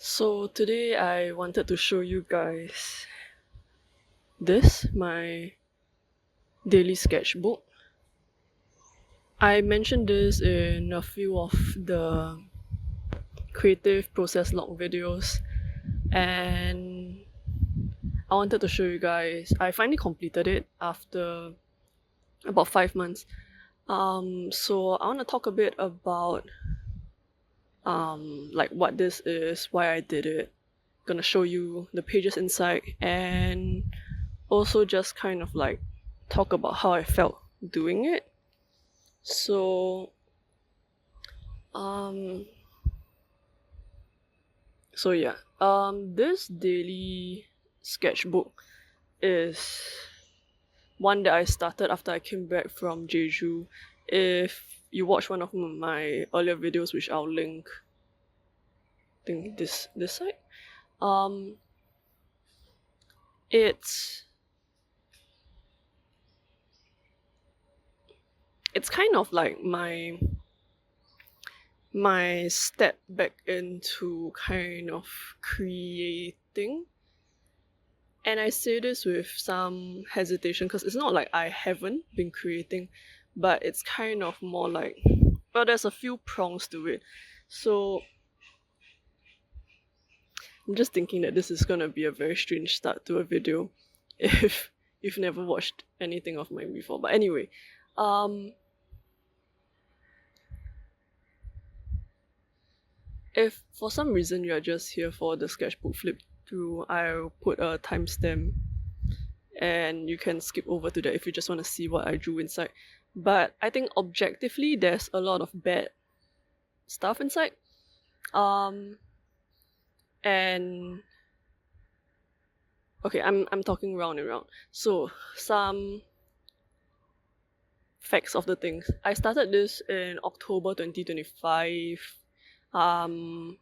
So today I wanted to show you guys my daily sketchbook. I mentioned this in a few of the creative process log videos, and I wanted to show you guys. I finally completed it after about 5 months. So I want to talk a bit about like what this is, why I did it. Gonna show you the pages inside, and also just kind of like talk about how I felt doing it. So um this daily sketchbook is one that I started after I came back from Jeju. If you watch one of my earlier videos, which I'll link, I think this side, um it's it's kind of like my step back into kind of creating. And I say this with some hesitation because it's not like I haven't been creating, but it's kind of more like, well, there's a few prongs to it. So I'm just thinking that this is gonna be a very strange start to a video if you've never watched anything of mine before. But anyway, if for some reason you're just here for the sketchbook flip through, I'll put a timestamp and you can skip over to that if you just want to see what I drew inside. But I think objectively there's a lot of bad stuff inside. And okay, I'm talking round and round. So some facts of the things. I started this in October 2025. Around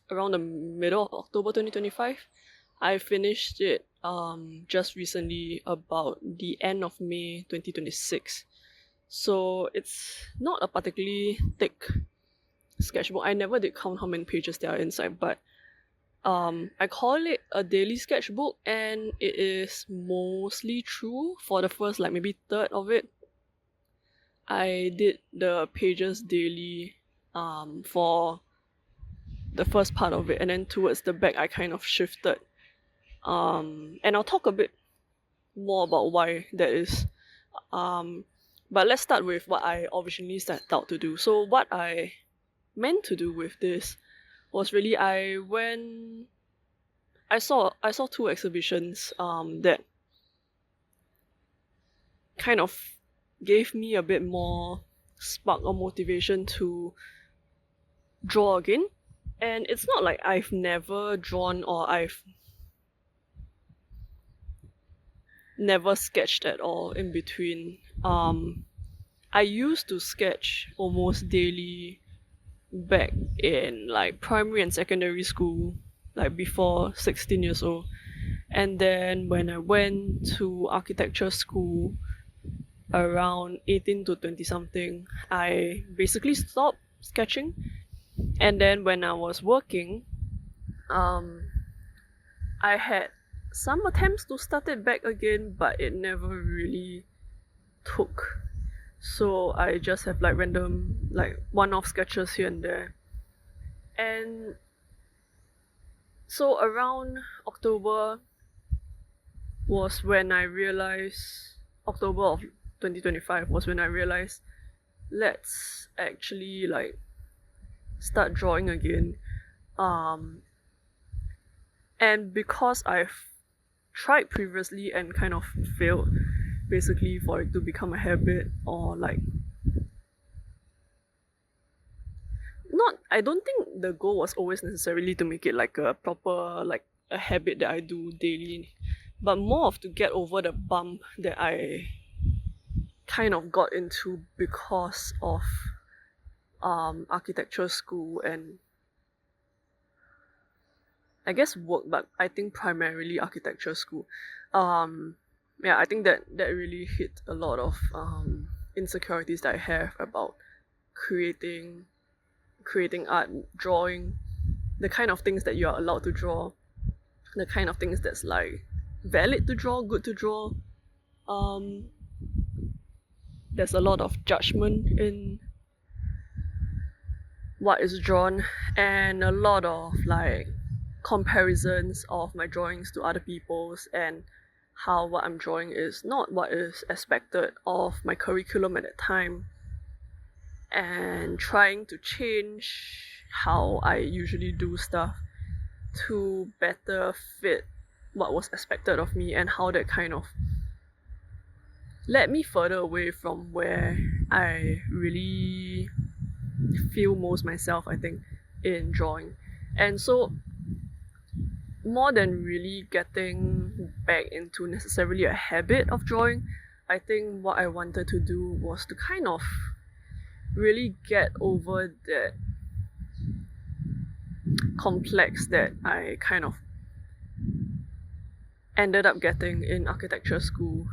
the middle of October 2025. I finished it just recently, about the end of May 2026. So it's not a particularly thick sketchbook. I never did count how many pages there are inside, but I call it a daily sketchbook, and it is mostly true for the first like maybe third of it. I did the pages daily for the first part of it, and then towards the back I kind of shifted. And I'll talk a bit more about why that is. But let's start with what I originally set out to do. So what I meant to do with this was really I saw two exhibitions that kind of gave me a bit more spark or motivation to draw again. And it's not like I've never drawn or I've never sketched at all in between. I used to sketch almost daily back in like primary and secondary school, like before 16 years old. And then when I went to architecture school around 18 to 20 something, I basically stopped sketching. And then when I was working, I had some attempts to start it back again, but it never really took. So I just have like random, like one-off sketches here and there. And so around October was when I realized, October of 2025 was when I realized, let's actually like start drawing again. And because I've tried previously and kind of failed, basically for it to become a habit, or like, not, I don't think the goal was always necessarily to make it like a proper, like a habit that I do daily, but more of to get over the bump that I kind of got into because of architecture school and I guess work, but I think primarily architecture school. Yeah, I think that really hit a lot of insecurities that I have about creating art, drawing. the kind of things that you are allowed to draw, the kind of things that's like valid to draw, good to draw. There's a lot of judgment in what is drawn, and a lot of like comparisons of my drawings to other people's, and how what I'm drawing is not what is expected of my curriculum at that time, and trying to change how I usually do stuff to better fit what was expected of me, and how that kind of led me further away from where I really feel most myself, I think, in drawing. And so, more than really getting back into necessarily a habit of drawing, I think what I wanted to do was to kind of really get over that complex that I kind of ended up getting in architecture school,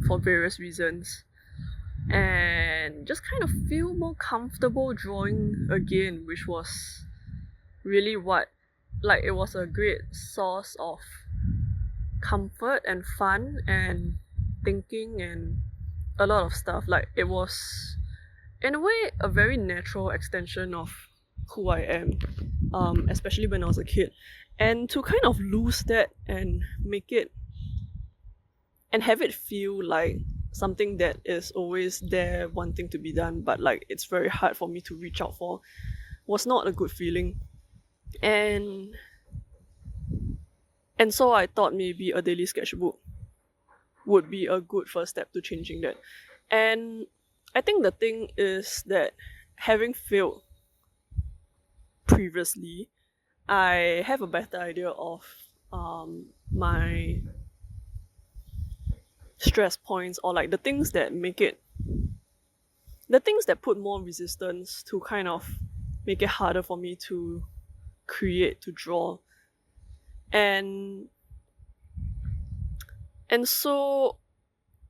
for various reasons, and just kind of feel more comfortable drawing again, which was really what, like, it was a great source of comfort and fun and thinking and a lot of stuff. Like, it was in a way a very natural extension of who I am, especially when I was a kid. And to kind of lose that and make it and have it feel like something that is always there wanting to be done, but like it's very hard for me to reach out for, was not a good feeling. And so I thought maybe a daily sketchbook would be a good first step to changing that. And I think the thing is that, having failed previously, I have a better idea of my stress points, or like the things that put more resistance to kind of make it harder for me to create, to draw. And so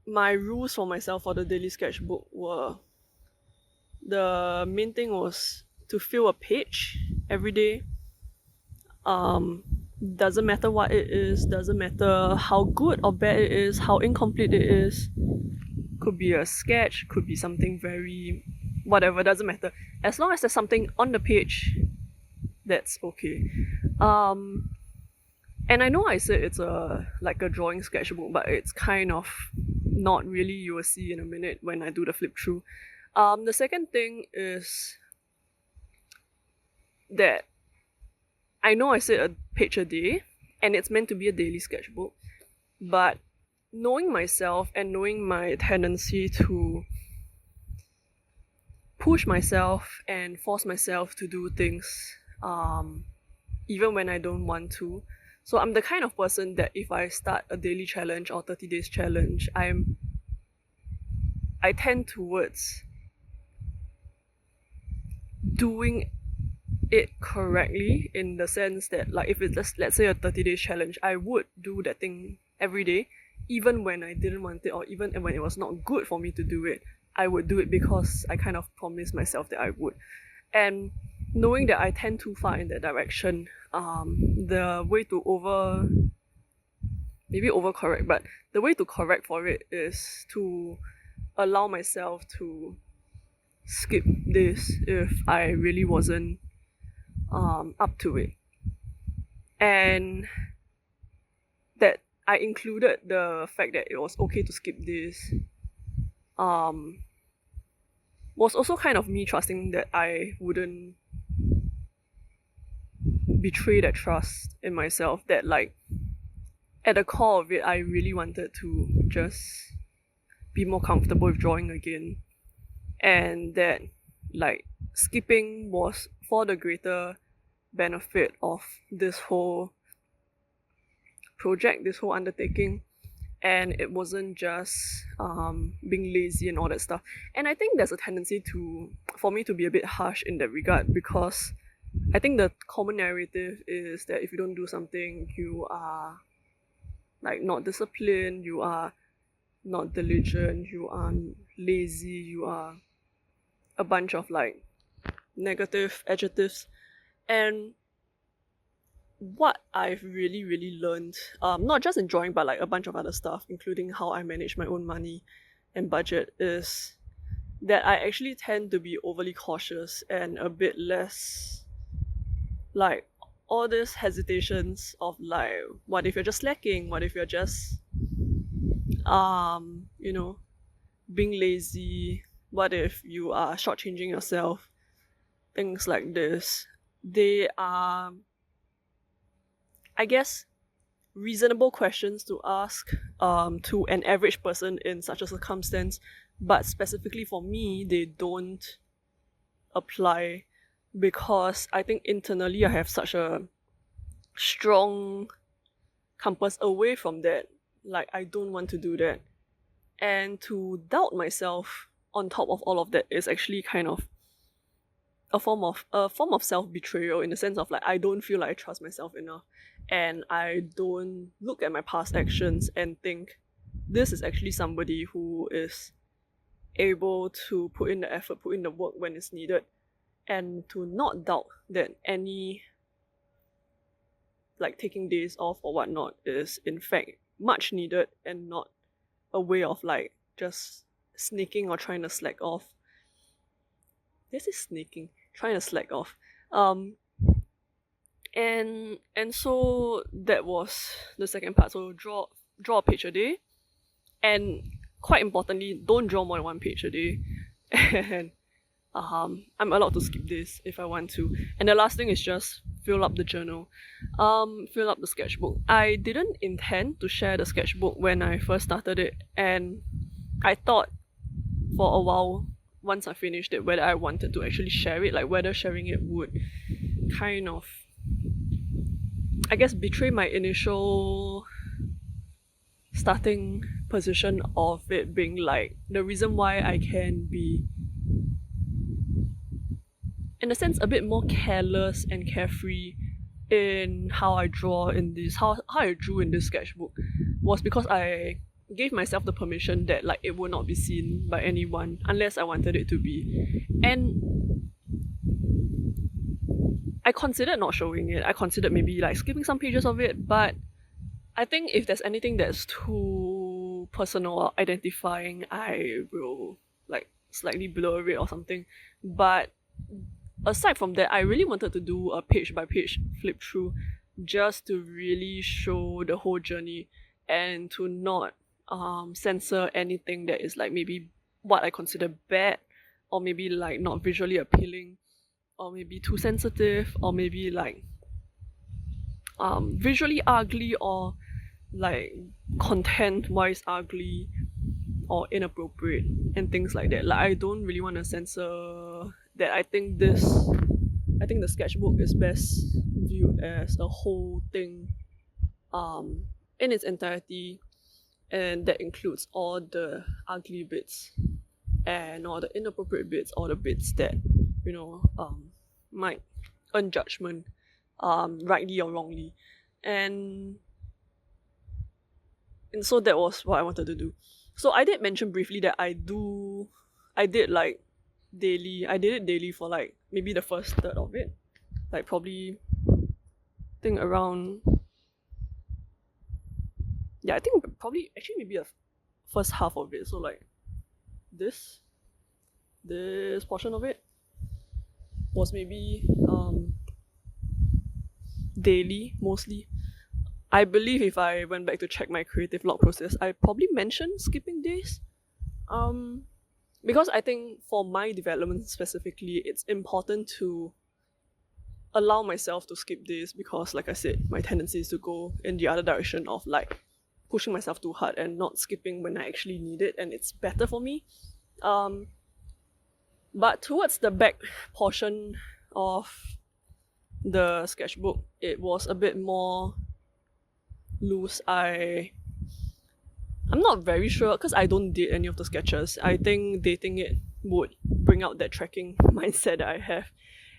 my rules for myself for the daily sketchbook were, the main thing was to fill a page every day. Doesn't matter what it is, doesn't matter how good or bad it is, how incomplete it is. Could be a sketch, could be something very whatever, doesn't matter. As long as there's something on the page, that's okay. And I know I said it's like a drawing sketchbook, but it's kind of not really. You will see in a minute when I do the flip through. The second thing is that I know I said a page a day, and it's meant to be a daily sketchbook, but knowing myself and knowing my tendency to push myself and force myself to do things, even when I don't want to. So I'm the kind of person that if I start a daily challenge or 30 days challenge, I tend towards doing it correctly, in the sense that, like, if it's, let's say, a 30 days challenge, I would do that thing every day, even when I didn't want it, or even when it was not good for me to do it. I would do it because I kind of promised myself that I would. And knowing that I tend too far in that direction, the way to maybe overcorrect, but the way to correct for it is to allow myself to skip this if I really wasn't up to it. And that I included the fact that it was okay to skip this, was also kind of me trusting that I wouldn't betray that trust in myself, that, like, at the core of it, I really wanted to just be more comfortable with drawing again, and that, like, skipping was for the greater benefit of this whole project, this whole undertaking, and it wasn't just being lazy and all that stuff. And I think there's a tendency for me to be a bit harsh in that regard, because I think the common narrative is that if you don't do something, you are, like, not disciplined, you are not diligent, you are lazy, you are a bunch of, like, negative adjectives. And what I've really learned, not just in drawing, but like a bunch of other stuff, including how I manage my own money and budget, is that I actually tend to be overly cautious and a bit less like all these hesitations of like, what if you're just slacking? What if you're just you know, being lazy? What if you are shortchanging yourself? Things like this. They are, I guess, reasonable questions to ask to an average person in such a circumstance, but specifically for me, they don't apply because I think internally I have such a strong compass away from that. Like, I don't want to do that. And to doubt myself on top of all of that is actually kind of a form of self-betrayal, in the sense of like, I don't feel like I trust myself enough, and I don't look at my past actions and think this is actually somebody who is able to put in the effort, put in the work when it's needed, and to not doubt that any like taking days off or whatnot is in fact much needed and not a way of like just sneaking or trying to slack off. This is sneaking, trying to slack off. And so that was the second part. So draw a page a day, and quite importantly, don't draw more than one page a day. And I'm allowed to skip this if I want to. And the last thing is just fill up the journal, fill up the sketchbook. I didn't intend to share the sketchbook when I first started it, and I thought for a while, once I finished it, whether I wanted to actually share it, like whether sharing it would kind of, I guess, betray my initial starting position of it being like the reason why I can be, in a sense, a bit more careless and carefree in how I draw in this, how I drew in this sketchbook, was because I gave myself the permission that like it would not be seen by anyone unless I wanted it to be. And I considered not showing it. I considered maybe like skipping some pages of it, but I think if there's anything that's too personal or identifying, I will like slightly blur it or something. But aside from that, I really wanted to do a page by page flip through just to really show the whole journey and to not censor anything that is like maybe what I consider bad, or maybe like not visually appealing, or maybe too sensitive, or maybe like visually ugly, or like content wise ugly or inappropriate and things like that. Like, I don't really want to censor that. I think the sketchbook is best viewed as a whole thing in its entirety, and that includes all the ugly bits and all the inappropriate bits, all the bits that, you know, might earn judgment, rightly or wrongly. And so that was what I wanted to do. So I did mention briefly that I did like daily, I did it daily for like maybe the first third of it, like probably think around, yeah, I think probably actually maybe the first half of it. So like this portion of it was maybe daily mostly. I believe if I went back to check my creative log process, I probably mentioned skipping days. Because I think for my development specifically, it's important to allow myself to skip days, because like I said, my tendency is to go in the other direction of like pushing myself too hard and not skipping when I actually need it, and it's better for me. But towards the back portion of the sketchbook, it was a bit more loose. I'm not very sure because I don't date any of the sketches. I think dating it would bring out that tracking mindset that I have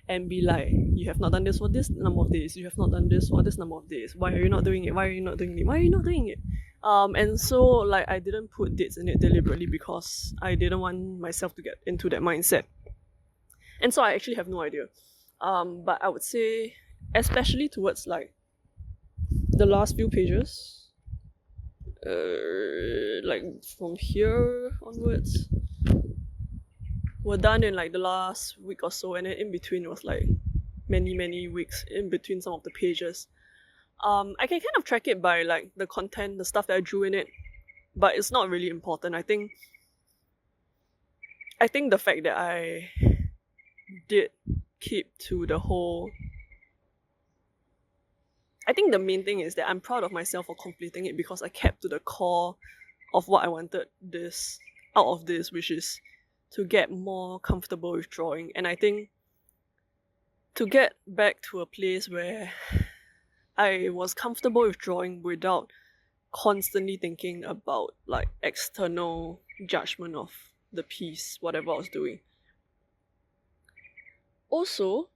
and be like, you have not done this for this number of days, you have not done this for this number of days, why are you not doing it, why are you not doing it, why are you not doing it? And so like I didn't put dates in it deliberately because I didn't want myself to get into that mindset. And so I actually have no idea. But I would say, especially towards like the last few pages. Like from here onwards were done in like the last week or so, and then in between it was like many weeks in between some of the pages. I can kind of track it by like the content, the stuff that I drew in it, but it's not really important. I think the fact that I did keep to the whole, I think the main thing is that I'm proud of myself for completing it because I kept to the core of what I wanted this out of this, which is to get more comfortable with drawing. And I think to get back to a place where I was comfortable with drawing without constantly thinking about like external judgment of the piece, whatever I was doing. Also,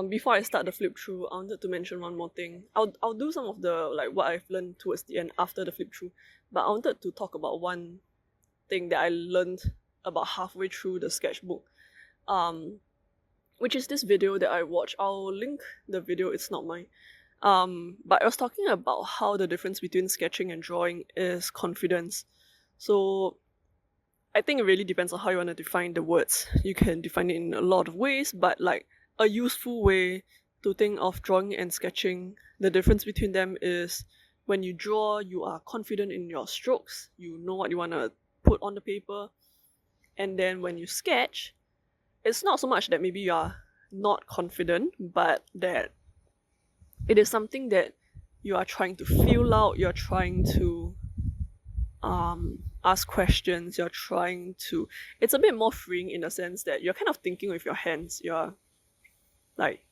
before I start the flip through, I wanted to mention one more thing. I'll do some of the like what I've learned towards the end after the flip through, but I wanted to talk about one thing that I learned about halfway through the sketchbook, which is this video that I watched. I'll link the video, it's not mine. But I was talking about how the difference between sketching and drawing is confidence. So I think it really depends on how you want to define the words. You can define it in a lot of ways, but like a useful way to think of drawing and sketching, the difference between them is when you draw, you are confident in your strokes, you know what you want to put on the paper. And then when you sketch, it's not so much that maybe you are not confident, but that it is something that you are trying to feel out, you're trying to ask questions, you're trying to, it's a bit more freeing in the sense that you're kind of thinking with your hands, you're like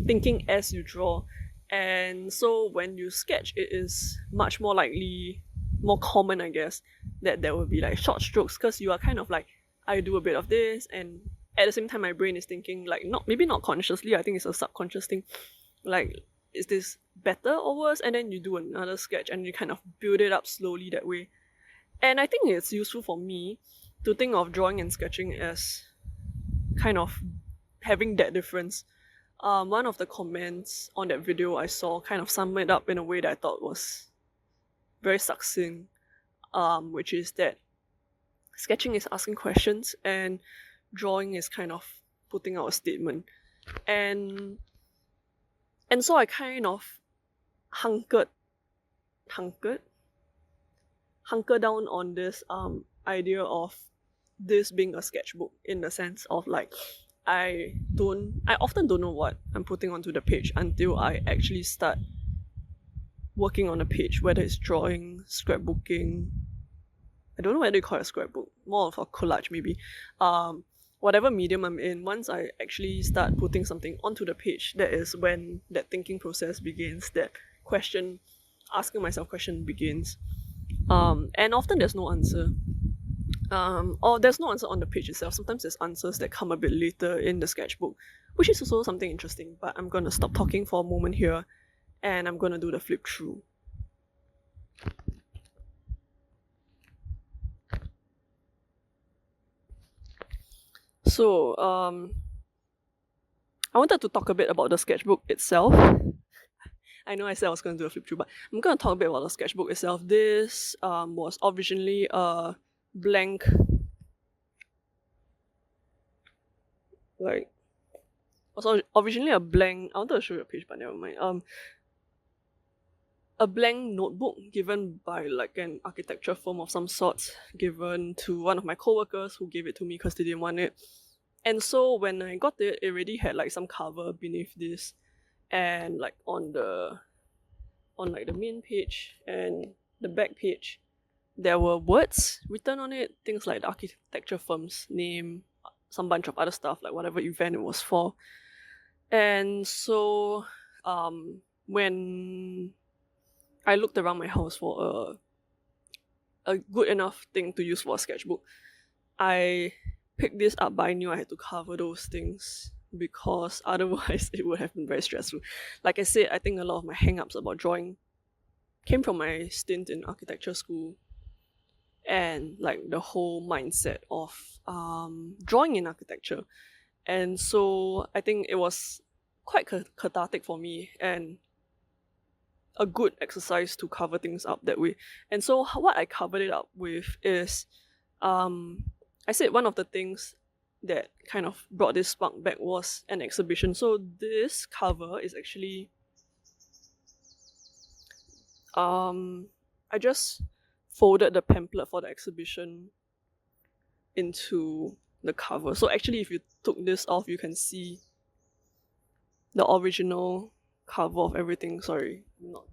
thinking as you draw. And so when you sketch, it is much more likely, more common I guess, that there will be like short strokes, because you are kind of like, I do a bit of this, and at the same time my brain is thinking like, maybe not consciously, I think it's a subconscious thing, like, is this better or worse? And then you do another sketch and you kind of build it up slowly that way. And I think it's useful for me to think of drawing and sketching as kind of having that difference. One of the comments on that video I saw kind of summed it up in a way that I thought was very succinct, which is that sketching is asking questions and drawing is kind of putting out a statement. And so I kind of hunker down on this idea of this being a sketchbook, in the sense of like, I often don't know what I'm putting onto the page until I actually start working on a page, whether it's drawing, scrapbooking. I don't know whether you call it a scrapbook, more of a collage maybe. Whatever medium I'm in, once I actually start putting something onto the page, that is when that thinking process begins, that asking myself question begins. And often there's no answer. Or there's no answer on the page itself. Sometimes there's answers that come a bit later in the sketchbook, which is also something interesting. But I'm gonna stop talking for a moment here, and I'm gonna do the flip through. So, I wanted to talk a bit about the sketchbook itself. I know I said I was going to do a flip through, but I'm going to talk a bit about the sketchbook itself. This was originally a blank, I wanted to show you a page, but never mind. A blank notebook given by like an architecture firm of some sorts, given to one of my co-workers who gave it to me because they didn't want it. And so when I got it, it already had like some cover beneath this, and like on the main page and the back page, there were words written on it, things like the architecture firm's name, some bunch of other stuff, like whatever event it was for. And so when I looked around my house for a good enough thing to use for a sketchbook, I picked this up, but I knew I had to cover those things because otherwise it would have been very stressful. Like I said, I think a lot of my hang-ups about drawing came from my stint in architecture school and like the whole mindset of drawing in architecture. And so I think it was quite cathartic for me, and a good exercise to cover things up that way. And so what I covered it up with is, I said one of the things that kind of brought this spark back was an exhibition. So this cover is actually, I just folded the pamphlet for the exhibition into the cover. So actually, if you took this off, you can see the original cover of everything. Sorry, not.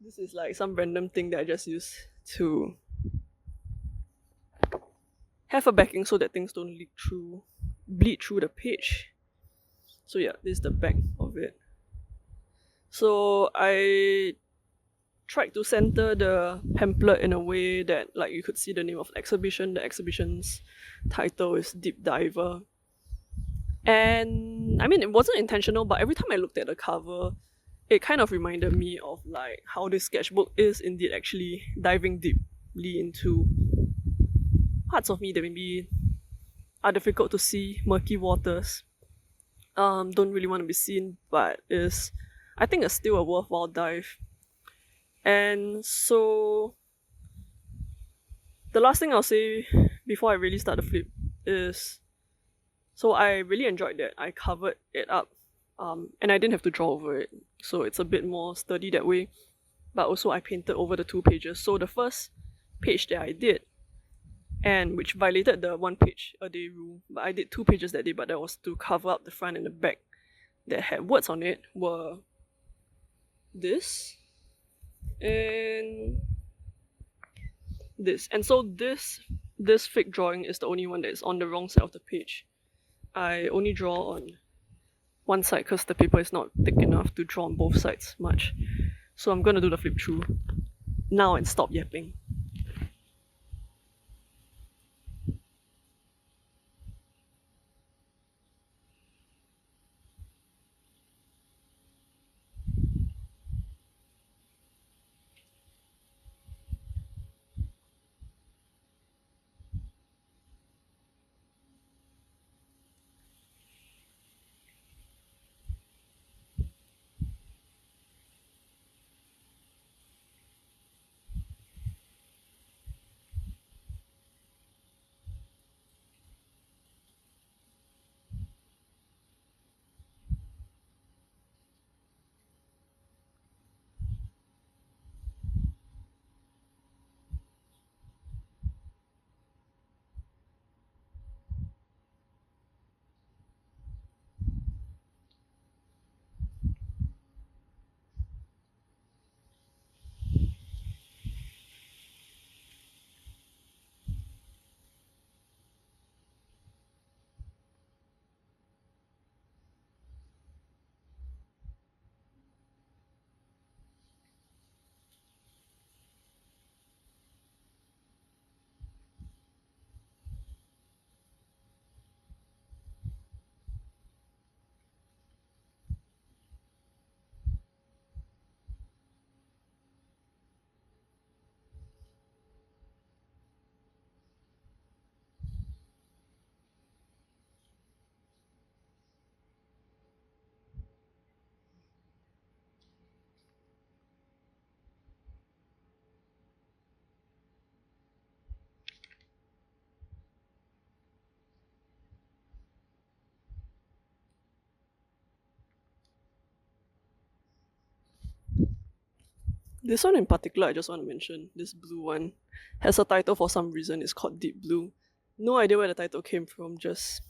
This is like some random thing that I just used to have a backing so that things don't bleed through the page. So yeah, this is the back of it. So I tried to center the pamphlet in a way that like you could see the name of the exhibition. The exhibition's title is Deep Diver. And I mean, it wasn't intentional, but every time I looked at the cover, it kind of reminded me of like how this sketchbook is indeed actually diving deeply into parts of me that maybe are difficult to see, murky waters, don't really want to be seen, but is, I think, it's still a worthwhile dive. And so the last thing I'll say before I really start the flip is, so I really enjoyed that. I covered it up, and I didn't have to draw over it, so it's a bit more sturdy that way. But also I painted over the 2 pages. So the first page that I did, and which violated the 1 page a day rule, but I did 2 pages that day, but that was to cover up the front and the back that had words on it, were this and this. And so this fake drawing is the only one that is on the wrong side of the page. I only draw on one side because the paper is not thick enough to draw on both sides much. So I'm gonna do the flip through now and stop yapping. This one in particular, I just want to mention, this blue one, has a title for some reason. It's called Deep Blue. No idea where the title came from, just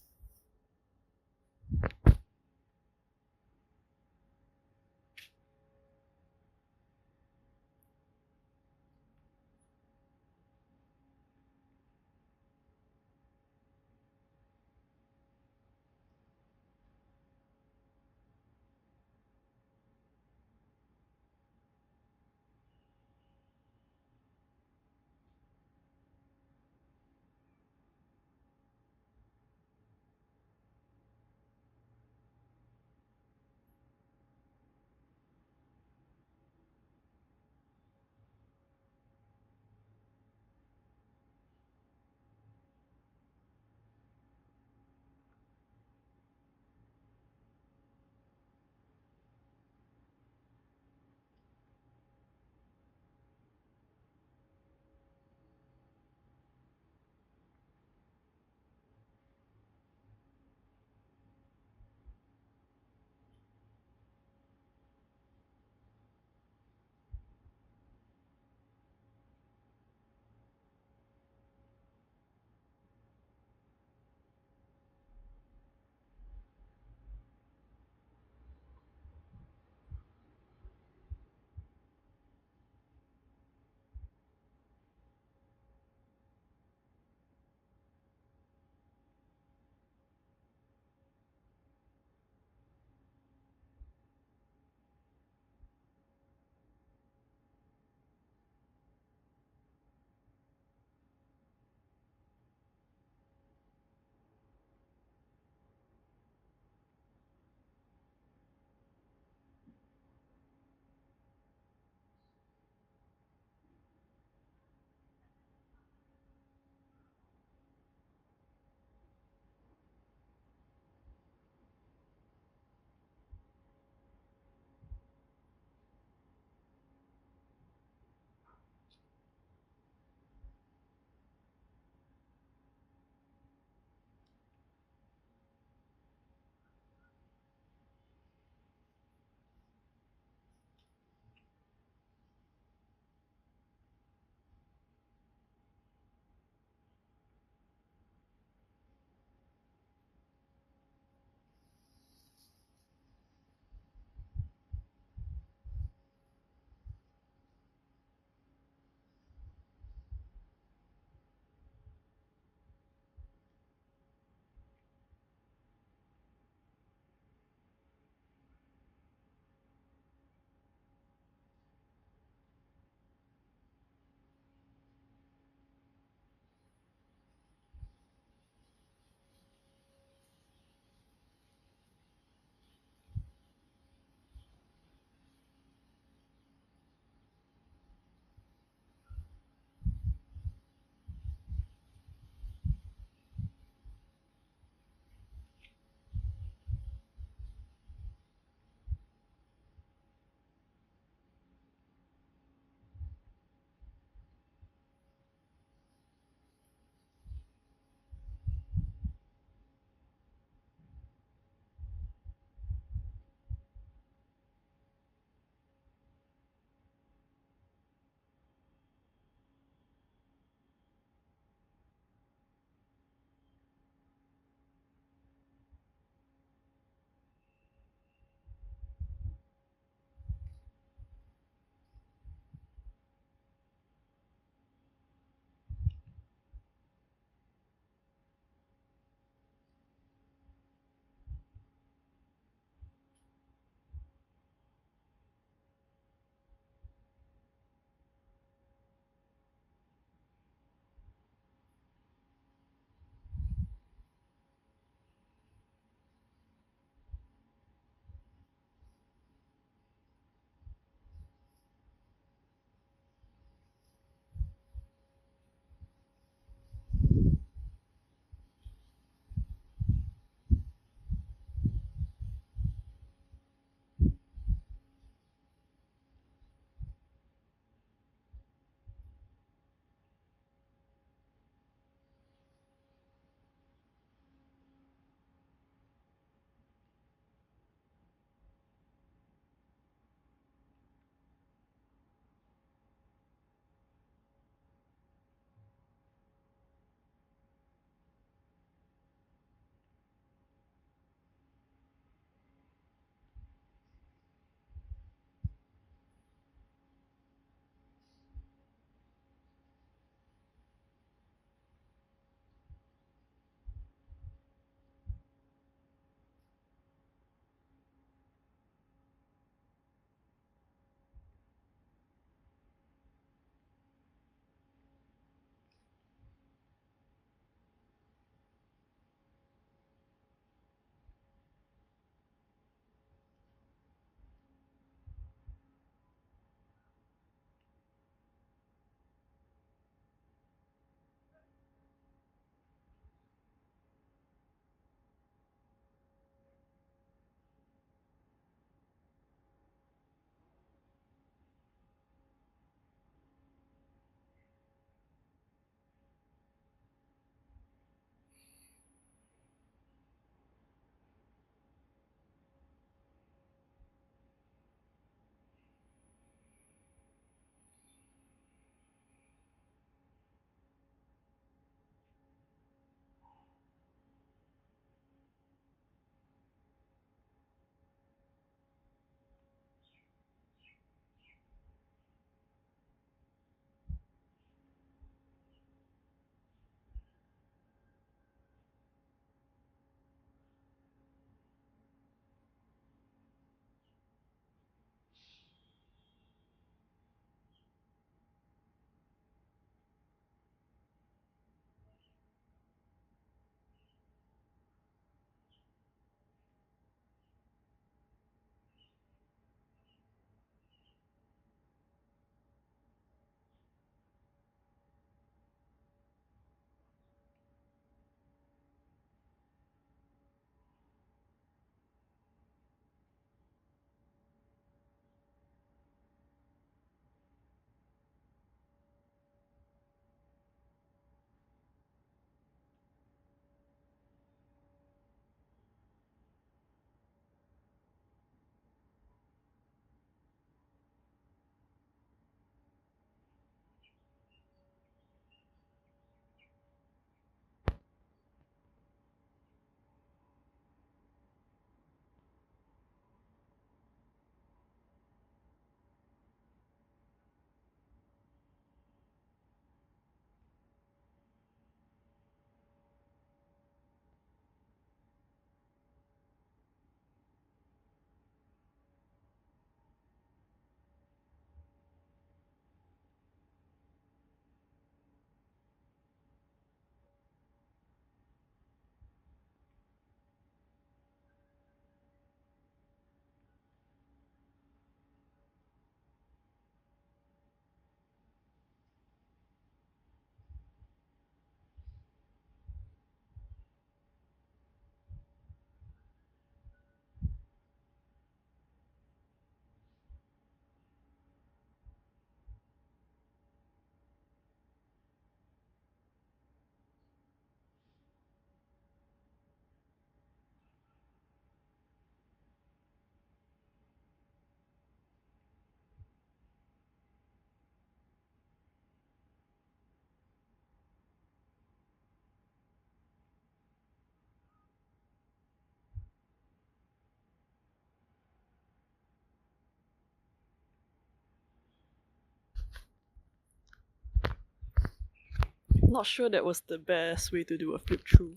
not sure that was the best way to do a flip through.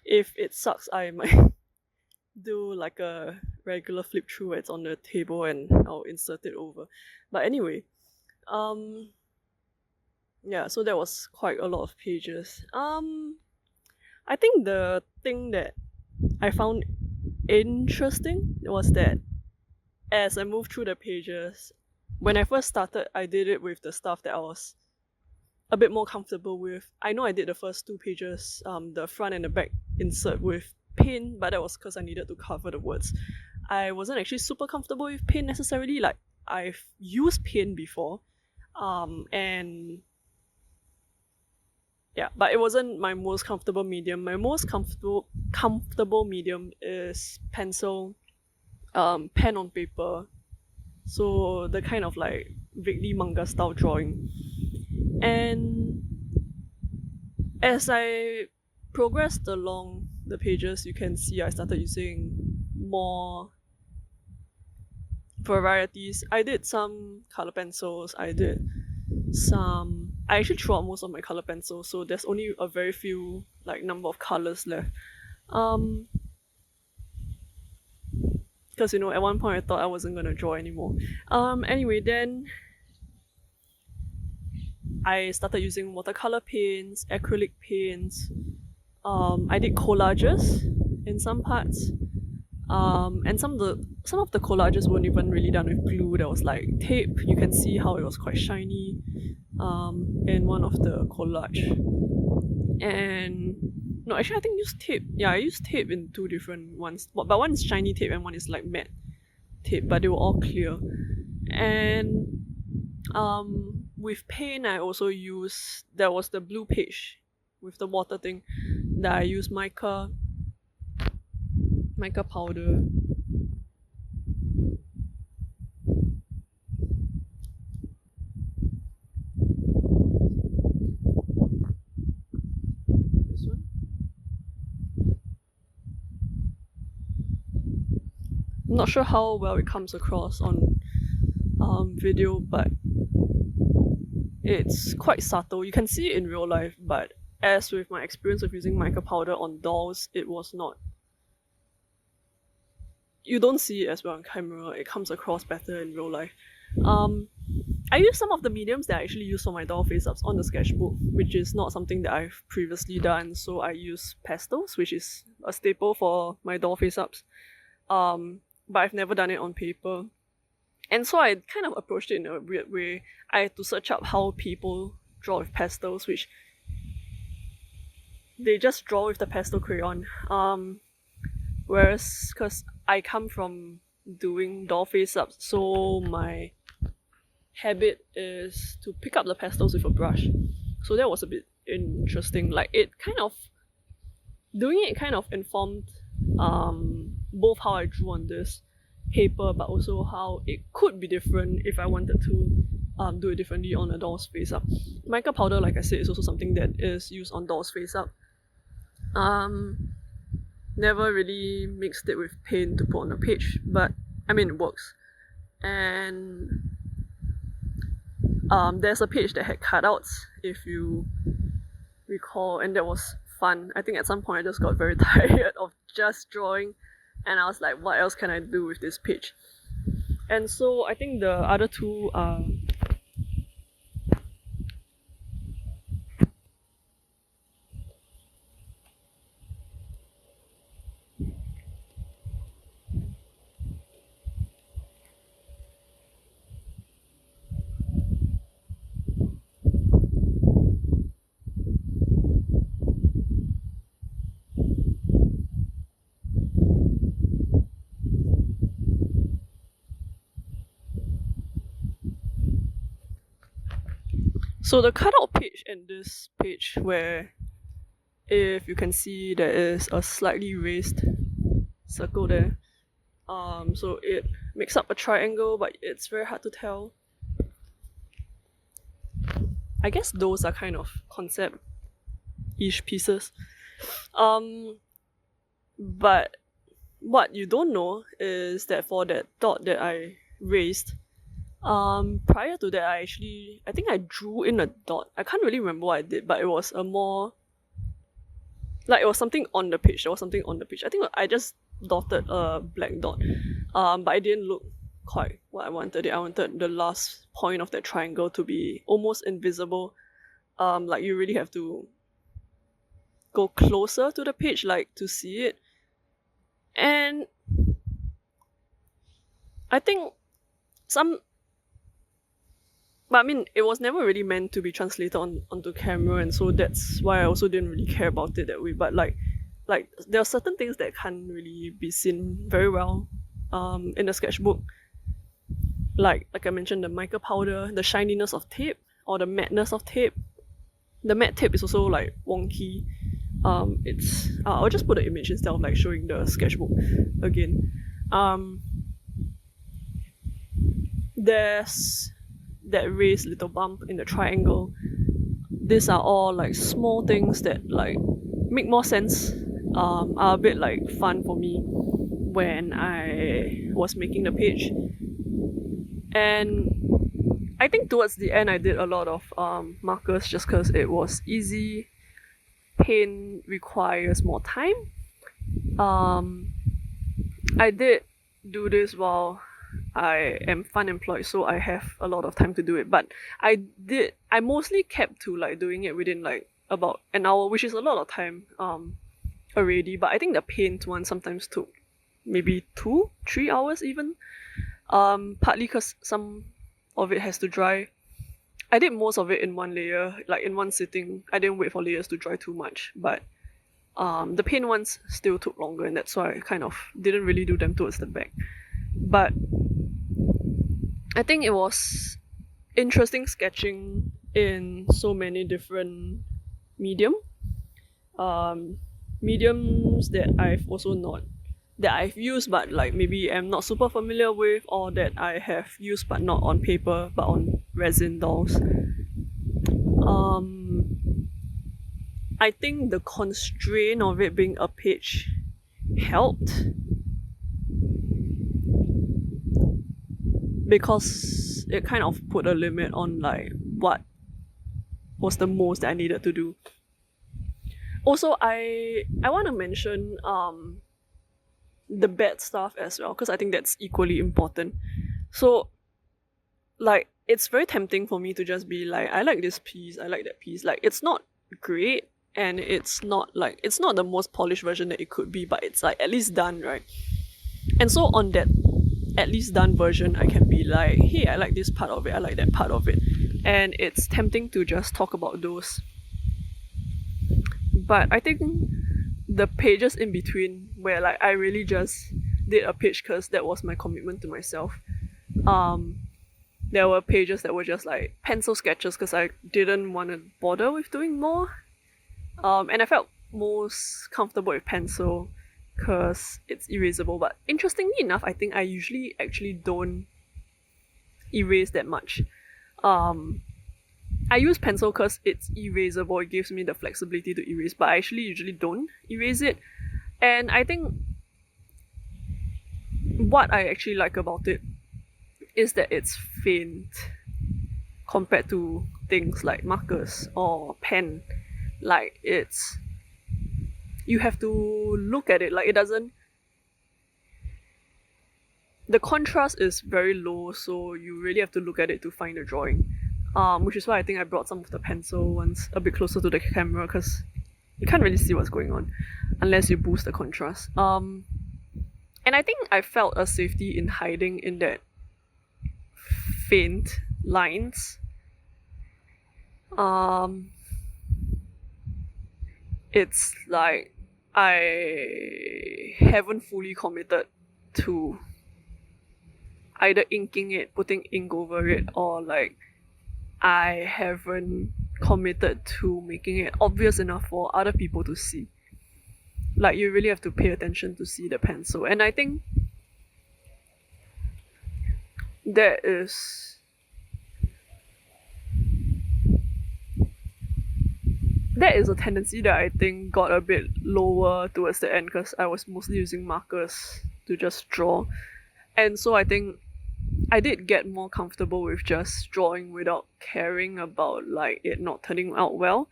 If it sucks, I might do like a regular flip through where it's on the table and I'll insert it over. But anyway, yeah, so that was quite a lot of pages. I think the thing that I found interesting was that as I moved through the pages, when I first started, I did it with the stuff that I was a bit more comfortable with. I know I did the first 2 pages, the front and the back insert with paint, but that was because I needed to cover the words. I wasn't actually super comfortable with paint necessarily. Like, I've used paint before, and yeah, but it wasn't my most comfortable medium. My most comfortable medium is pencil, pen on paper. So the kind of like vaguely manga style drawing. And as I progressed along the pages, you can see I started using more varieties. I did some color pencils, I actually threw out most of my color pencils, so there's only a very few like number of colors left. Because at one point I thought I wasn't gonna draw anymore. Anyway, then I started using watercolor paints, acrylic paints. I did collages in some parts. And some of the collages weren't even really done with glue. There was like tape. You can see how it was quite shiny in one of the collage. And no, actually I think I used tape. Yeah, I used tape in 2 different ones. But one is shiny tape and one is like matte tape, but they were all clear. And with paint I also used, there was the blue page with the water thing that I used mica powder. This one. I'm not sure how well it comes across on video, but it's quite subtle. You can see it in real life, but as with my experience of using mica powder on dolls, it was not. You don't see it as well on camera. It comes across better in real life. I used some of the mediums that I actually used for my doll face-ups on the sketchbook, which is not something that I've previously done. So I use pastels, which is a staple for my doll face-ups. But I've never done it on paper. And so I kind of approached it in a weird way. I had to search up how people draw with pastels, which they just draw with the pastel crayon. Whereas, because I come from doing doll face-ups, so my habit is to pick up the pastels with a brush. So that was a bit interesting. Like, doing it kind of informed both how I drew on this paper, but also how it could be different if I wanted to do it differently on a doll's face-up. Mica powder, like I said, is also something that is used on doll's face-up. Never really mixed it with paint to put on a page, but I mean it works. And there's a page that had cutouts, if you recall, and that was fun. I think at some point I just got very tired of just drawing, and I was like, what else can I do with this page? And so I think the other 2 are so the cutout page and this page, where if you can see there is a slightly raised circle there. So it makes up a triangle, but it's very hard to tell. I guess those are kind of concept-ish pieces. But what you don't know is that for that dot that I raised, Prior to that, I think I drew in a dot. I can't really remember what I did, but it was a more like it was something on the page. There was something on the page. I think I just dotted a black dot. But it didn't look quite what I wanted it. I wanted the last point of that triangle to be almost invisible. Like you really have to go closer to the page, like to see it. And I think but I mean, it was never really meant to be translated onto camera, and so that's why I also didn't really care about it that way. But like there are certain things that can't really be seen very well in the sketchbook. Like I mentioned, the mica powder, the shininess of tape, or the mattness of tape. The matte tape is also like wonky. I'll just put an image instead of like showing the sketchbook again. There's that raised little bump in the triangle. These are all like small things that like make more sense, are a bit like fun for me when I was making the page. And I think towards the end I did a lot of markers just because it was easy. Paint requires more time. I did do this while I am fun employed, so I have a lot of time to do it. But I mostly kept to like doing it within like about an hour, which is a lot of time already. But I think the paint one sometimes took maybe 2-3 hours even. Partly because some of it has to dry. I did most of it in one layer, like in one sitting. I didn't wait for layers to dry too much, but the paint ones still took longer, and that's why I kind of didn't really do them towards the back. But I think it was interesting sketching in so many different mediums that I've used but like maybe am not super familiar with, or that I have used but not on paper but on resin dolls. I think the constraint of it being a page helped, because it kind of put a limit on like what was the most that I needed to do. Also, I want to mention the bad stuff as well, because I think that's equally important. So like it's very tempting for me to just be like, I like this piece, I like that piece. Like it's not great, and it's not the most polished version that it could be, but it's like at least done, right? And so on that at least done version, I can be like, hey, I like this part of it, I like that part of it. And it's tempting to just talk about those. But I think the pages in between, where like I really just did a page because that was my commitment to myself. There were pages that were just like pencil sketches because I didn't want to bother with doing more. And I felt most comfortable with pencil because it's erasable. But interestingly enough, I think I usually actually don't erase that much. I use pencil because it's erasable, it gives me the flexibility to erase, but I actually usually don't erase it. And I think what I actually like about it is that it's faint compared to things like markers or pen. Like you have to look at it, like it doesn't, the contrast is very low, so you really have to look at it to find the drawing. Which is why I think I brought some of the pencil ones a bit closer to the camera, because you can't really see what's going on unless you boost the contrast. And I think I felt a safety in hiding in that faint lines. It's like I haven't fully committed to either inking it, putting ink over it, or like I haven't committed to making it obvious enough for other people to see. Like you really have to pay attention to see the pencil, and I think that is a tendency that I think got a bit lower towards the end, because I was mostly using markers to just draw. And so I think I did get more comfortable with just drawing without caring about like it not turning out well.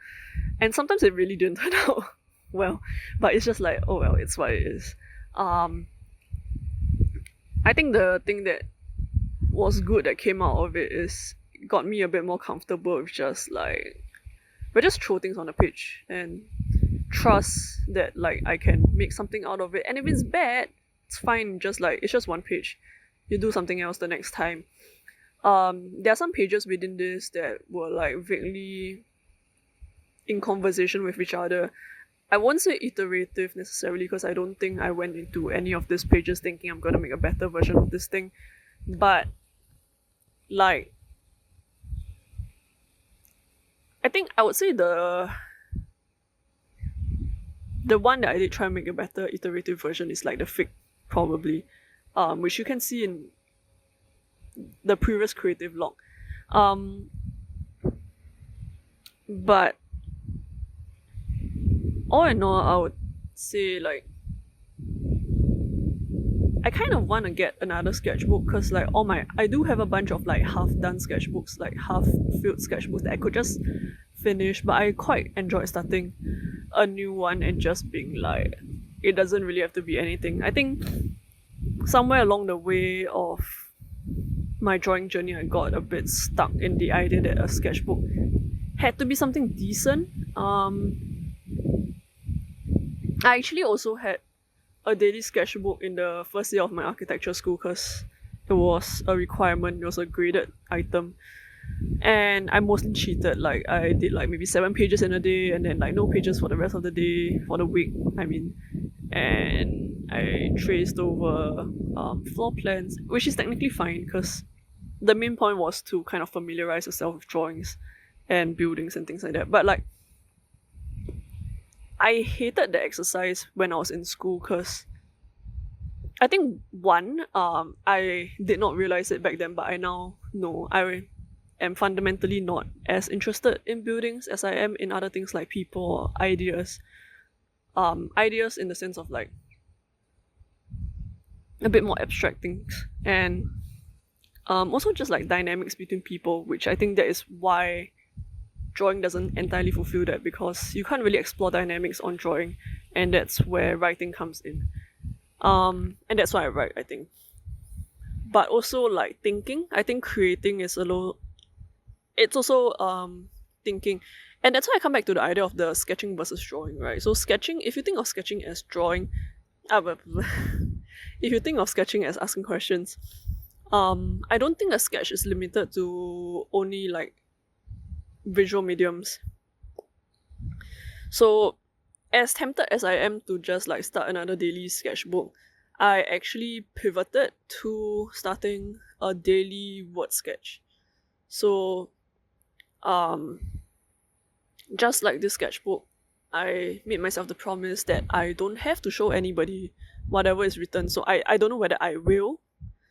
And sometimes it really didn't turn out well, but it's just like, oh well, it's what it is. I think the thing that was good that came out of it is got me a bit more comfortable with just like, but just throw things on the page and trust that like I can make something out of it. And if it's bad, it's fine. Just like it's just one page. You do something else the next time. There are some pages within this that were like vaguely in conversation with each other. I won't say iterative necessarily because I don't think I went into any of these pages thinking I'm gonna make a better version of this thing. But like I think I would say the one that I did try and make a better iterative version is like the fig, probably. Which you can see in the previous creative log. But all in all, I would say like I kind of want to get another sketchbook because like I do have a bunch of like half done sketchbooks, like half filled sketchbooks that I could just finish, but I quite enjoy starting a new one and just being like, it doesn't really have to be anything. I think somewhere along the way of my drawing journey, I got a bit stuck in the idea that a sketchbook had to be something decent. I actually also had a daily sketchbook in the first year of my architecture school because it was a requirement, it was a graded item. And I mostly cheated, like I did like maybe 7 pages in a day and then like no pages for the rest of the day, for the week, I mean. And I traced over floor plans, which is technically fine because the main point was to kind of familiarize yourself with drawings and buildings and things like that. But like I hated the exercise when I was in school because I think one, I did not realize it back then, but I now know I am fundamentally not as interested in buildings as I am in other things like people or ideas. Ideas in the sense of like a bit more abstract things, and also just like dynamics between people, which I think that is why drawing doesn't entirely fulfill that, because you can't really explore dynamics on drawing, and that's where writing comes in. And that's why I write, I think. But also like thinking, I think creating is it's also thinking. And that's why I come back to the idea of the sketching versus drawing, right? So sketching, if you think of sketching as drawing, if you think of sketching as asking questions, I don't think a sketch is limited to only like visual mediums. So as tempted as I am to just like start another daily sketchbook, I actually pivoted to starting a daily word sketch. So just like this sketchbook, I made myself the promise that I don't have to show anybody whatever is written. So I don't know whether I will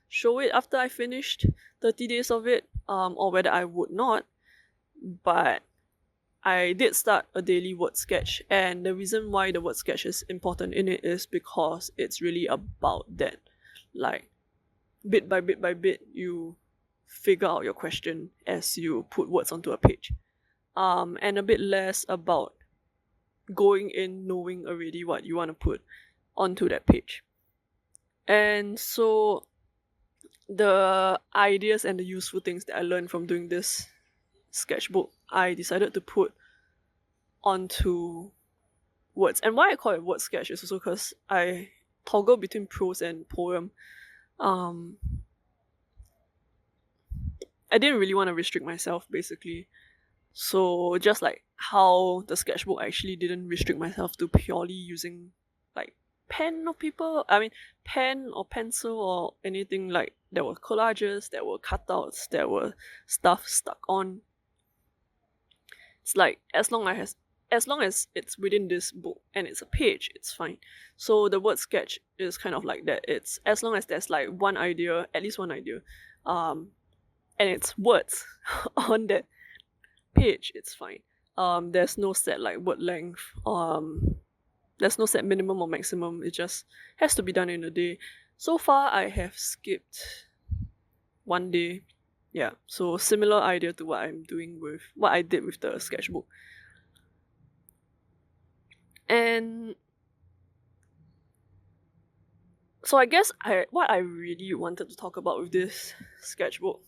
show it after I finished 30 days of it, or whether I would not. But I did start a daily word sketch, and the reason why the word sketch is important in it is because it's really about that. Like, bit by bit by bit, you figure out your question as you put words onto a page. And a bit less about going in knowing already what you want to put onto that page. And so the ideas and the useful things that I learned from doing this sketchbook, I decided to put onto words. And why I call it word sketch is also because I toggle between prose and poem. I didn't really want to restrict myself, basically. So just like how the sketchbook actually didn't restrict myself to purely using like pen or pen or pencil or anything. Like there were collages, there were cutouts, there were stuff stuck on. It's like as long as it's within this book and it's a page, it's fine. So the word sketch is kind of like that. It's as long as there's like one idea, at least one idea, and it's words on that page, it's fine. There's no set like word length. There's no set minimum or maximum. It just has to be done in a day. So far, I have skipped one day. Yeah, so similar idea to what I did with the sketchbook. And so I guess what I really wanted to talk about with this sketchbook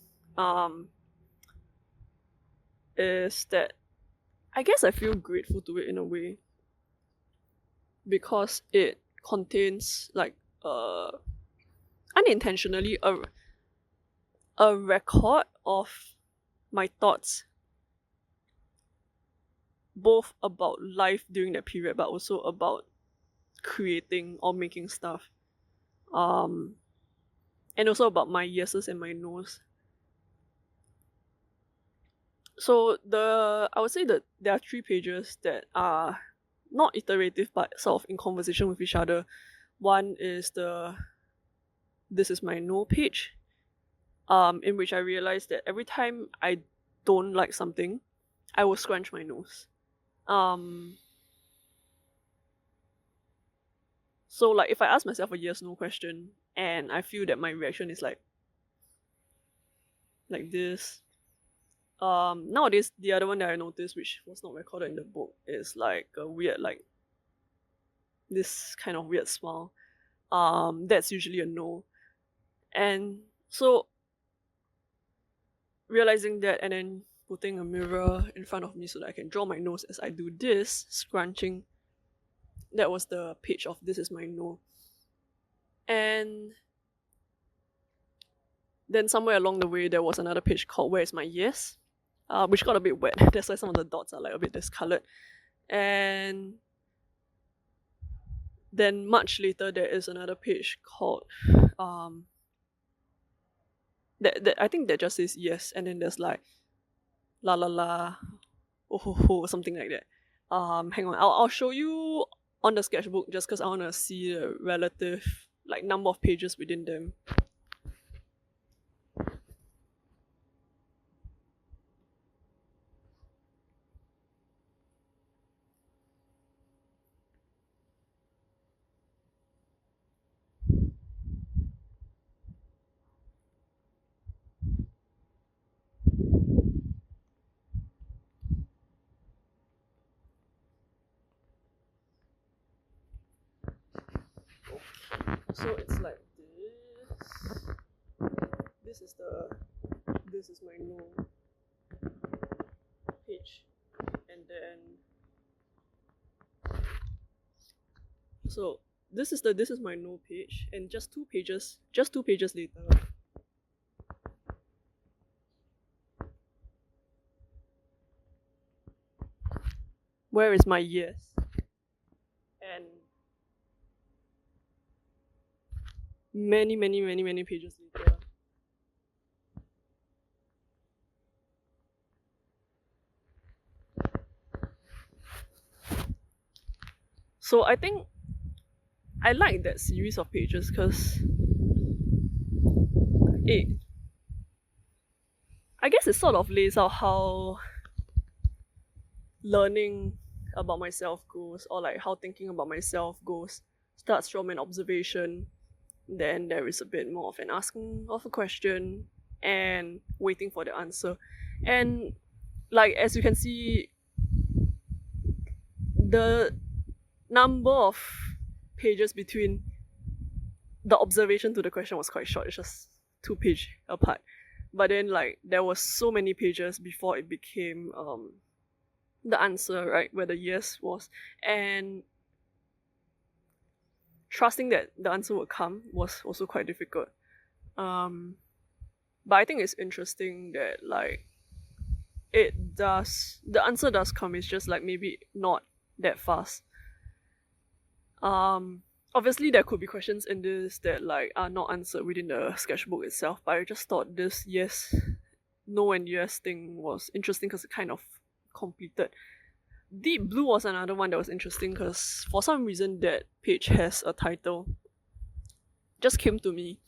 is that I guess I feel grateful to it in a way, because it contains like unintentionally a record of my thoughts, both about life during that period but also about creating or making stuff, and also about my yeses and my nos. So I would say that there are 3 pages that are not iterative but sort of in conversation with each other. One is the "This is my no" page, in which I realized that every time I don't like something, I will scrunch my nose. So like if I ask myself a yes/no question and I feel that my reaction is like this. Nowadays the other one that I noticed, which was not recorded in the book, is like a weird, like this kind of weird smile. That's usually a no. And so realizing that and then putting a mirror in front of me so that I can draw my nose as I do this scrunching, that was the page of "This is my no." And then somewhere along the way there was another page called "Where is my yes?", which got a bit wet. That's why some of the dots are like a bit discolored. And then much later there is another page called that I think that just says yes, and then there's like "la la la, oh ho ho," something like that. Hang on, I'll show you on the sketchbook just because I want to see the relative like number of pages within them. So it's like this is the "This is my no" page, and then so this is the "This is my no" page, and just two pages later "Where is my yes?" And many pages later so I think I like that series of pages because I guess it sort of lays out how learning about myself goes, or like how thinking about myself goes. Starts from an observation, then there is a bit more of an asking of a question and waiting for the answer. And like as you can see, the number of pages between the observation to the question was quite short. It's just 2 pages apart. But then like there was so many pages before it became the answer, right, where the yes was. And trusting that the answer would come was also quite difficult. But I think it's interesting that like the answer does come. It's just like maybe not that fast. Obviously there could be questions in this that like are not answered within the sketchbook itself, but I just thought this yes, no and yes thing was interesting because it kind of completed. Deep Blue was another one that was interesting because for some reason that page has a title. Just came to me.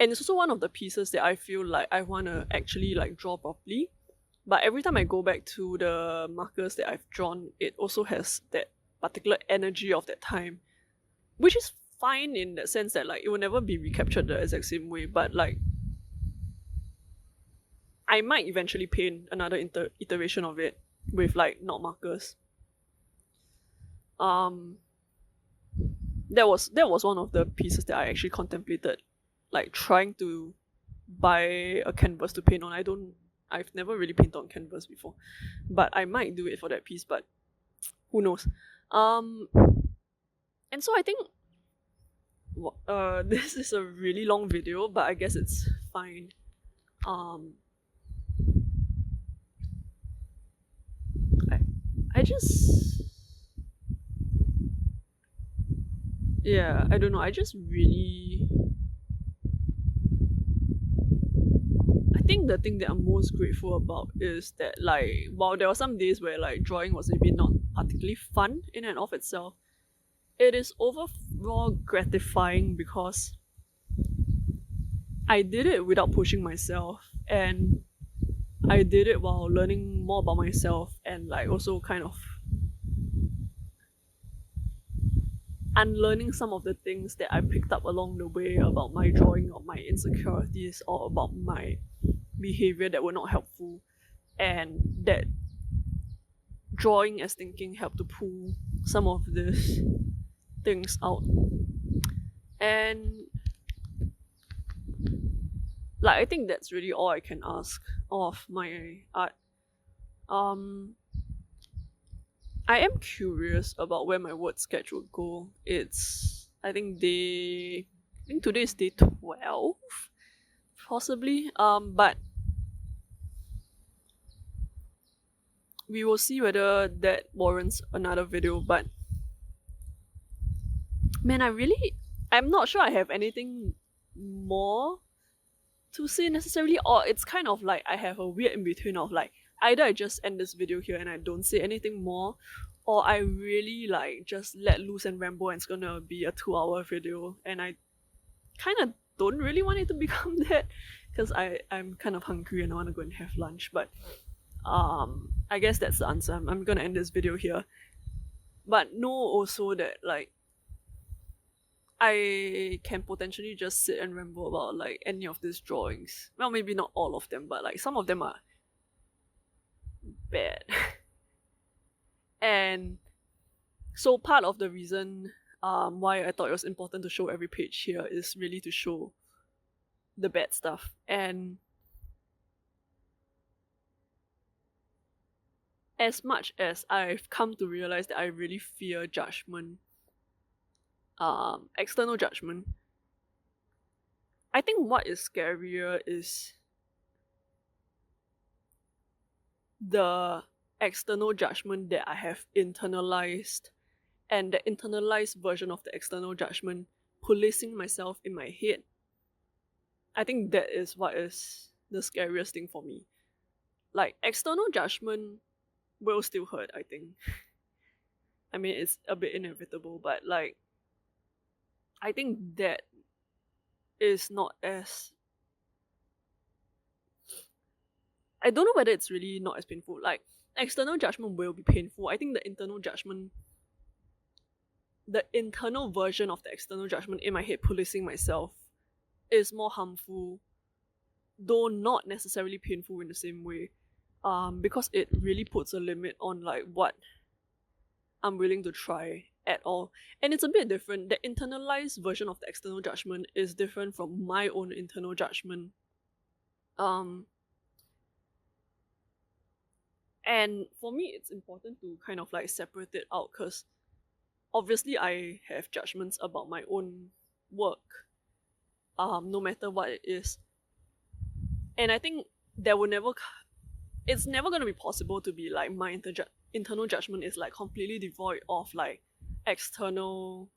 And it's also one of the pieces that I feel like I want to actually like draw properly. But every time I go back to the markers that I've drawn, it also has that particular energy of that time. Which is fine in that sense that like it will never be recaptured the exact same way. But like I might eventually paint another iteration of it with like not markers. That was one of the pieces that I actually contemplated, like trying to buy a canvas to paint on. I've never really painted on canvas before, but I might do it for that piece, but who knows. And so I think this is a really long video, but I guess it's fine. I just, yeah, I don't know. I just really, I think the thing that I'm most grateful about is that, like, while there were some days where like drawing was maybe not particularly fun in and of itself, it is overall gratifying because I did it without pushing myself, and I did it while learning more about myself, and like also kind of unlearning some of the things that I picked up along the way about my drawing, or my insecurities, or about my behavior that were not helpful, and that drawing as thinking helped to pull some of these things out. And like, I think that's really all I can ask of my art. I am curious about where my word sketch would go. I think today is day 12, possibly. But we will see whether that warrants another video. But man, I'm not sure I have anything more to say necessarily, or it's kind of like I have a weird in between of like either I just end this video here and I don't say anything more, or I really like just let loose and ramble and it's gonna be a 2-hour video, and I kind of don't really want it to become that because I'm kind of hungry and I want to go and have lunch. But I guess that's the answer. I'm gonna end this video here, but know also that like I can potentially just sit and ramble about like any of these drawings. Well, maybe not all of them, but like some of them are bad. And so part of the reason why I thought it was important to show every page here is really to show the bad stuff. And as much as I've come to realize that I really fear judgment, external judgment, I think what is scarier is the external judgment that I have internalized, and the internalized version of the external judgment policing myself in my head. I think that is what is the scariest thing for me. Like, external judgment will still hurt, I think. I mean, it's a bit inevitable, but like, I think that is not as... I don't know whether it's really not as painful. Like, external judgment will be painful. I think the internal judgment, the internal version of the external judgment in my head policing myself is more harmful, though not necessarily painful in the same way, because it really puts a limit on like what I'm willing to try at all. And it's a bit different. The internalized version of the external judgment is different from my own internal judgment. And for me, it's important to kind of like separate it out, because obviously I have judgments about my own work, no matter what it is. And I think it's never going to be possible to be like my internal judgment is like completely devoid of like external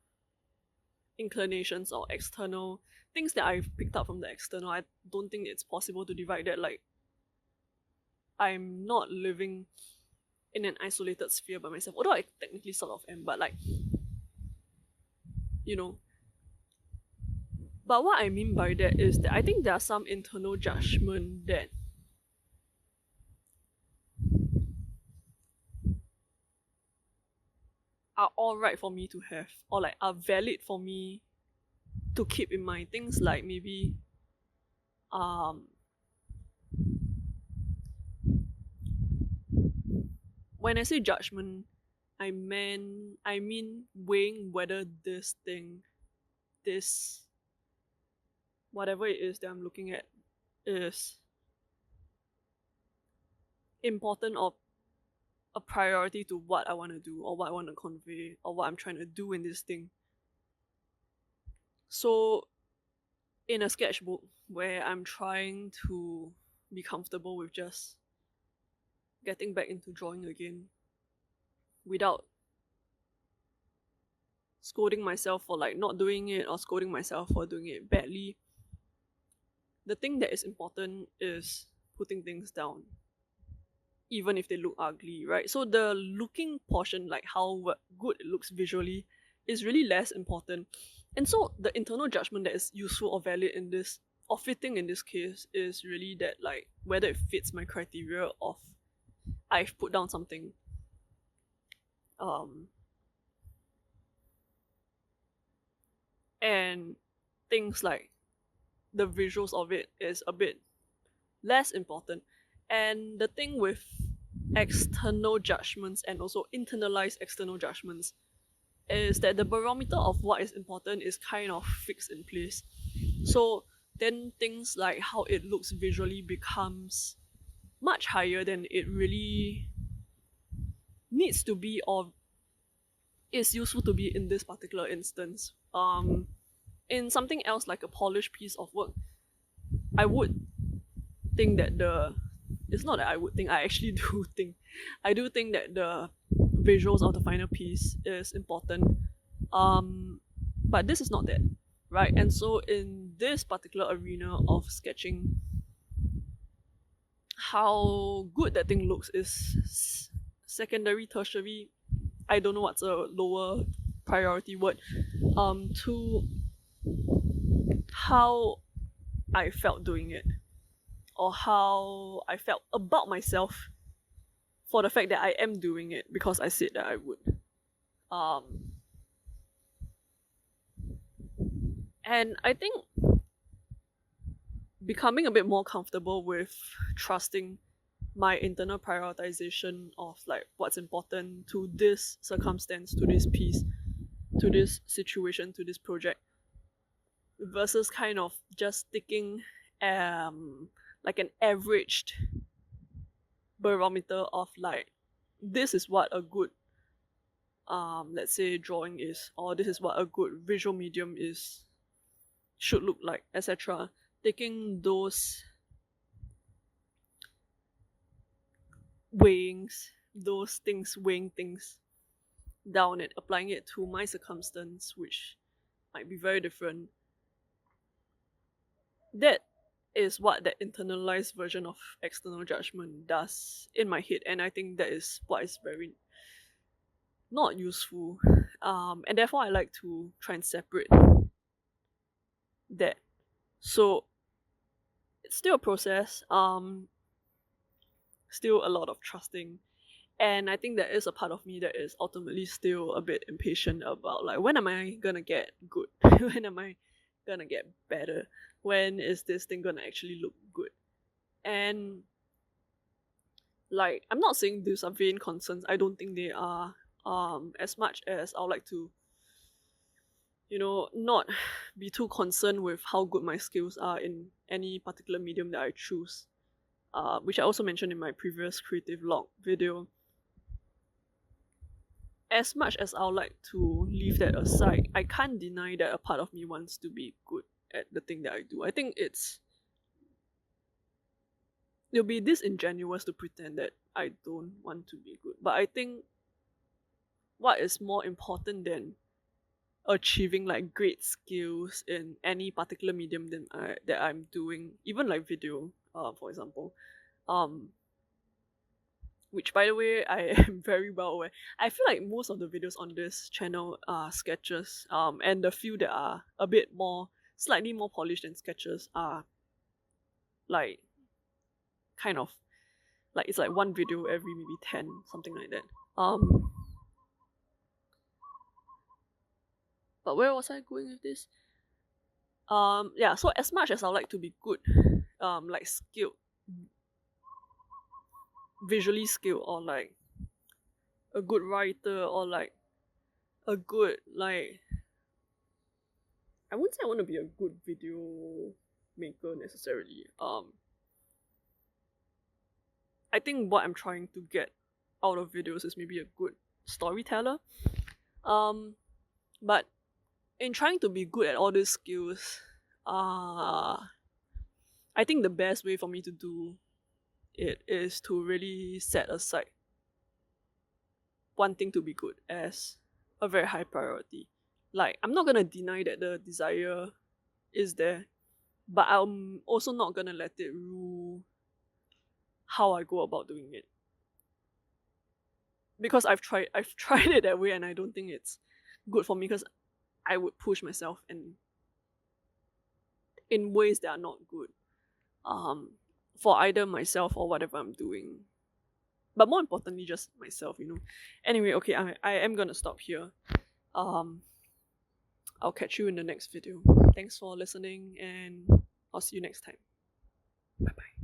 inclinations or external things that I've picked up from the external. I don't think it's possible to divide that. Like, I'm not living in an isolated sphere by myself, although I technically sort of am, but like, you know. But what I mean by that is that I think there are some internal judgment that are alright for me to have, or like are valid for me to keep in mind. Things like maybe when I say judgment, I mean weighing whether this thing, this whatever it is that I'm looking at, is important or a priority to what I want to do or what I want to convey or what I'm trying to do in this thing. So in a sketchbook where I'm trying to be comfortable with just getting back into drawing again without scolding myself for like not doing it or scolding myself for doing it badly, the thing that is important is putting things down, even if they look ugly, right? So the looking portion, like how good it looks visually, is really less important. And so the internal judgment that is useful or valid in this, or fitting in this case, is really that like whether it fits my criteria of I've put down something. And things like the visuals of it is a bit less important. And the thing with external judgments and also internalized external judgments is that the barometer of what is important is kind of fixed in place. So then things like how it looks visually becomes much higher than it really needs to be or is useful to be in this particular instance. In something else like a polished piece of work, I would think that it's not that I would think, I actually do think, I do think that the visuals of the final piece is important. But this is not that, right? And so in this particular arena of sketching, how good that thing looks is secondary, tertiary. I don't know what's a lower priority word. To how I felt doing it, or how I felt about myself for the fact that I am doing it because I said that I would. And I think becoming a bit more comfortable with trusting my internal prioritization of like what's important to this circumstance, to this piece, to this situation, to this project, versus kind of just sticking like an averaged barometer of like this is what a good let's say drawing is, or this is what a good visual medium is, should look like, etc. Taking those weighings, those things, weighing things down and applying it to my circumstance, which might be very different. That is what that internalized version of external judgment does in my head, and I think that is what is very not useful. And therefore I like to try and separate that. So it's still a process, still a lot of trusting. And I think there is a part of me that is ultimately still a bit impatient about like, when am I gonna get good? When am I gonna get better? When is this thing gonna actually look good? And like, I'm not saying these are vain concerns. I don't think they are. As much as I would like to, not be too concerned with how good my skills are in any particular medium that I choose, which I also mentioned in my previous creative log video. As much as I would like to leave that aside, I can't deny that a part of me wants to be good at the thing that I do. I think it'll be disingenuous to pretend that I don't want to be good. But I think what is more important than achieving like great skills in any particular medium that I'm doing, even like video, for example, which by the way I am very well aware. I feel like most of the videos on this channel are sketches, and the few that are a bit more, slightly more polished than sketches are like kind of like, it's like one video every maybe 10, something like that. But where was I going with this? Yeah, so as much as I like to be good, like skilled, visually skilled, or like a good writer or like a good like I wouldn't say I want to be a good video maker necessarily. I think what I'm trying to get out of videos is maybe a good storyteller. But in trying to be good at all these skills, I think the best way for me to do it is to really set aside wanting to be good as a very high priority. Like, I'm not gonna deny that the desire is there, but I'm also not gonna let it rule how I go about doing it. Because I've tried it that way and I don't think it's good for me because I would push myself in ways that are not good. For either myself or whatever I'm doing. But more importantly, just myself, you know. Anyway, okay, I am gonna stop here. I'll catch you in the next video. Thanks for listening and I'll see you next time. Bye bye.